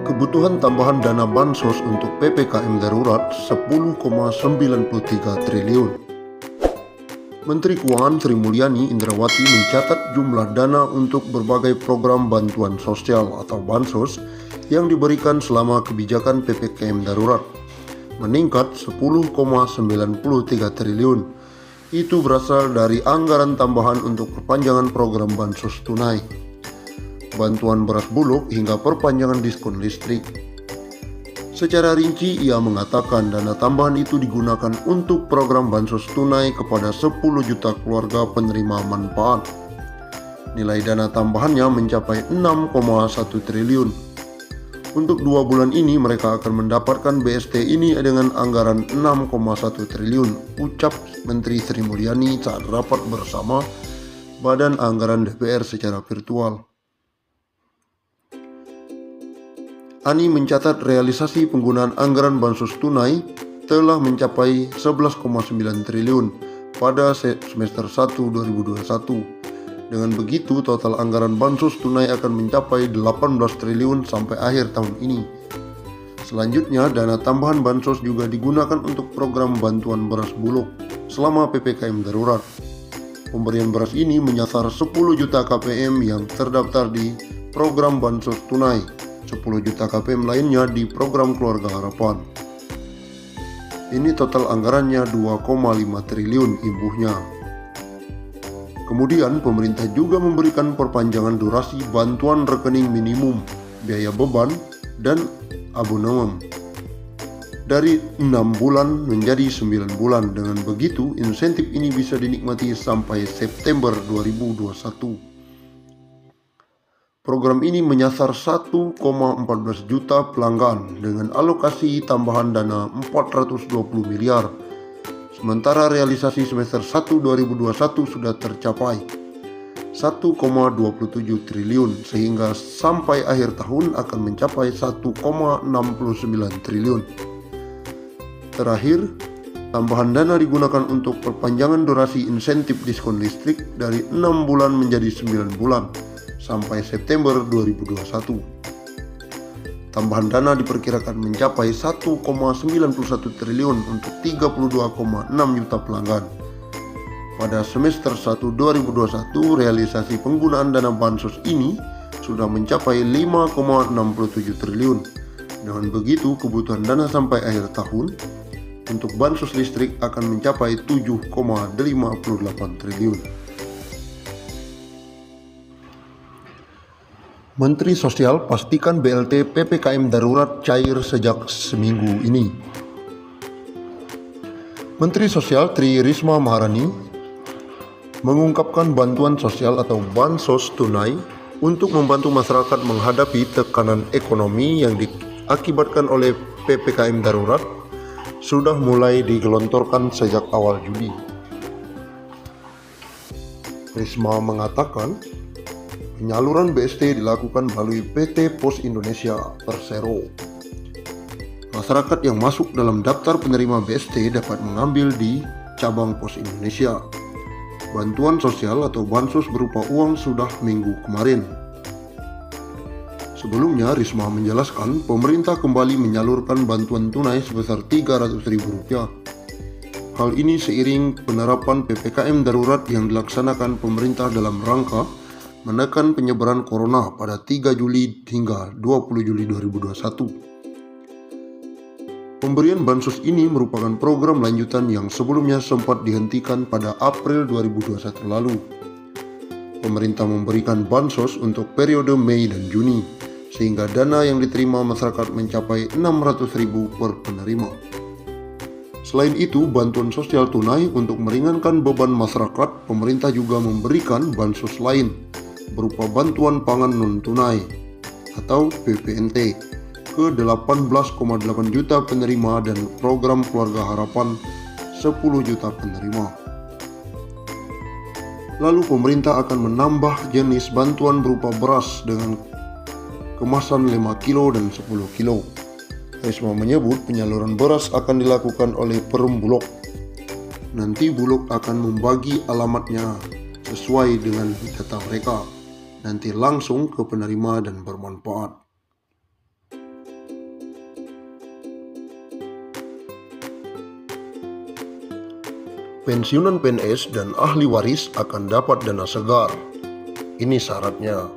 Kebutuhan tambahan dana bansos untuk PPKM darurat 10,93 triliun. Menteri Keuangan Sri Mulyani Indrawati mencatat jumlah dana untuk berbagai program bantuan sosial atau bansos yang diberikan selama kebijakan PPKM darurat meningkat 10,93 triliun. Itu berasal dari anggaran tambahan untuk perpanjangan program bansos tunai, bantuan beras bulog hingga perpanjangan diskon listrik. Secara rinci ia mengatakan dana tambahan itu digunakan untuk program bansos tunai kepada 10 juta keluarga penerima manfaat. Nilai dana tambahannya mencapai 6,1 triliun. Untuk 2 bulan ini mereka akan mendapatkan BST ini dengan anggaran 6,1 triliun, ucap Menteri Sri Mulyani saat rapat bersama Badan Anggaran DPR secara virtual. Ani mencatat realisasi penggunaan anggaran bansos tunai telah mencapai 11,9 triliun pada semester 1 2021. Dengan begitu, total anggaran bansos tunai akan mencapai 18 triliun sampai akhir tahun ini. Selanjutnya, dana tambahan bansos juga digunakan untuk program bantuan beras bulog selama PPKM darurat. Pemberian beras ini menyasar 10 juta KPM yang terdaftar di program bansos tunai. 10 juta KPM lainnya di program Keluarga Harapan. Ini total anggarannya 2,5 triliun imbuhnya. Kemudian pemerintah juga memberikan perpanjangan durasi bantuan rekening minimum, biaya beban, dan abonemen dari 6 bulan menjadi 9 bulan. Dengan begitu, insentif ini bisa dinikmati sampai September 2021. Program ini menyasar 1,14 juta pelanggan dengan alokasi tambahan dana 420 miliar. Sementara realisasi semester 1 2021 sudah tercapai 1,27 triliun sehingga sampai akhir tahun akan mencapai 1,69 triliun. Terakhir, tambahan dana digunakan untuk perpanjangan durasi insentif diskon listrik dari 6 bulan menjadi 9 bulan. Sampai September 2021. Tambahan dana diperkirakan mencapai 1,91 triliun untuk 32,6 juta pelanggan. Pada semester 1 2021, realisasi penggunaan dana bansos ini sudah mencapai 5,67 triliun. Dengan begitu, kebutuhan dana sampai akhir tahun untuk bansos listrik akan mencapai 7,58 triliun. Menteri Sosial pastikan BLT PPKM darurat cair sejak seminggu ini. Menteri Sosial Tri Risma Maharani mengungkapkan bantuan sosial atau bansos tunai untuk membantu masyarakat menghadapi tekanan ekonomi yang diakibatkan oleh PPKM darurat sudah mulai digelontorkan sejak awal Juli. Risma mengatakan penyaluran BST dilakukan melalui PT Pos Indonesia Persero. Masyarakat yang masuk dalam daftar penerima BST dapat mengambil di cabang Pos Indonesia. Bantuan sosial atau bansos berupa uang sudah minggu kemarin. Sebelumnya, Risma menjelaskan pemerintah kembali menyalurkan bantuan tunai sebesar Rp300.000. Hal ini seiring penerapan PPKM darurat yang dilaksanakan pemerintah dalam rangka menekan penyebaran corona pada 3 Juli hingga 20 Juli 2021. Pemberian bansos ini merupakan program lanjutan yang sebelumnya sempat dihentikan pada April 2021 lalu. Pemerintah memberikan bansos untuk periode Mei dan Juni, sehingga dana yang diterima masyarakat mencapai 600.000 per penerima. Selain itu, bantuan sosial tunai untuk meringankan beban masyarakat, pemerintah juga memberikan bansos lain berupa bantuan pangan non-tunai atau BPNT ke 18,8 juta penerima dan program Keluarga Harapan 10 juta penerima. Lalu pemerintah akan menambah jenis bantuan berupa beras dengan kemasan 5 kilo dan 10 kilo. Risma menyebut penyaluran beras akan dilakukan oleh Perum Bulog. Nanti Bulog akan membagi alamatnya sesuai dengan data mereka, nanti langsung ke penerima dan bermanfaat. pensiunan PNS dan ahli waris akan dapat dana segar. Ini syaratnya.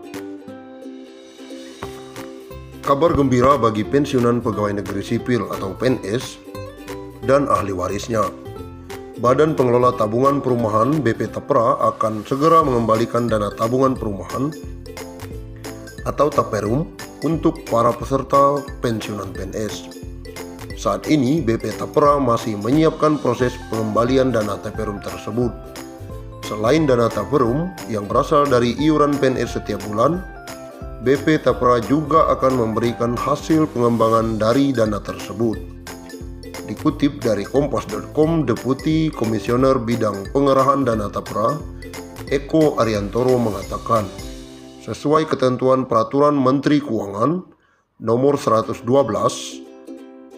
Kabar gembira bagi pensiunan pegawai negeri sipil atau PNS dan ahli warisnya. Badan Pengelola Tabungan Perumahan BP Tapra akan segera mengembalikan dana tabungan perumahan atau Taperum untuk para peserta pensiunan PNS. Saat ini BP Tapra masih menyiapkan proses pengembalian dana Taperum tersebut. Selain dana Taperum yang berasal dari iuran PNS setiap bulan, BP Tapra juga akan memberikan hasil pengembangan dari dana tersebut. Dikutip dari kompas.com, Deputi Komisioner Bidang Pengerahan Dana Tapra, Eko Ariantoro mengatakan, sesuai ketentuan Peraturan Menteri Keuangan Nomor 112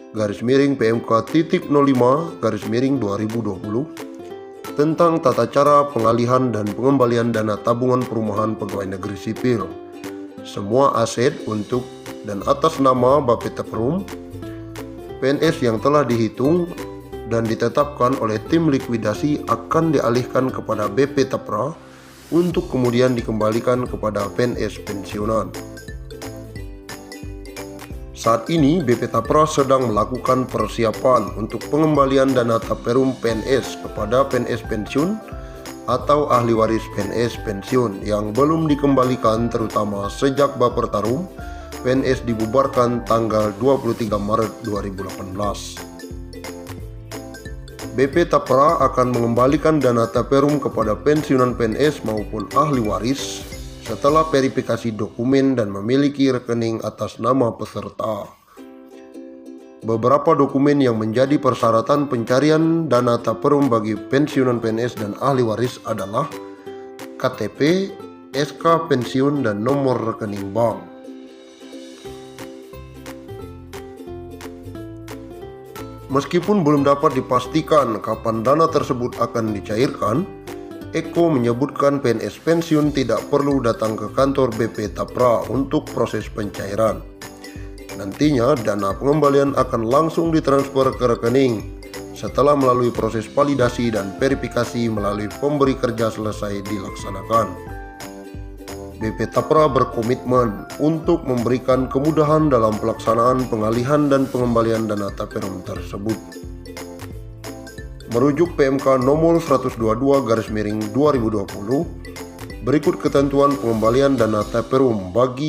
PMK.05/2020 tentang tata cara pengalihan dan pengembalian dana tabungan perumahan pegawai negeri sipil. Semua aset untuk dan atas nama Bapeta Perum PNS yang telah dihitung dan ditetapkan oleh tim likuidasi akan dialihkan kepada BP Tapra untuk kemudian dikembalikan kepada PNS pensiunan. Saat ini BP Tapra sedang melakukan persiapan untuk pengembalian dana Taperum PNS kepada PNS pensiun atau ahli waris PNS pensiun yang belum dikembalikan, terutama sejak Bapertarum PNS dibubarkan tanggal 23 Maret 2018. BP Tapra akan mengembalikan dana Taperum kepada pensiunan PNS maupun ahli waris setelah verifikasi dokumen dan memiliki rekening atas nama peserta. Beberapa dokumen yang menjadi persyaratan pencarian dana Taperum bagi pensiunan PNS dan ahli waris adalah KTP, SK pensiun, dan nomor rekening bank. Meskipun belum dapat dipastikan kapan dana tersebut akan dicairkan, Eko menyebutkan PNS pensiun tidak perlu datang ke kantor BP Tapra untuk proses pencairan. Nantinya dana pengembalian akan langsung ditransfer ke rekening setelah melalui proses validasi dan verifikasi melalui pemberi kerja selesai dilaksanakan. BP Tapra berkomitmen untuk memberikan kemudahan dalam pelaksanaan pengalihan dan pengembalian dana Taperum tersebut. Merujuk PMK nomor 122/2020, berikut ketentuan pengembalian dana Taperum bagi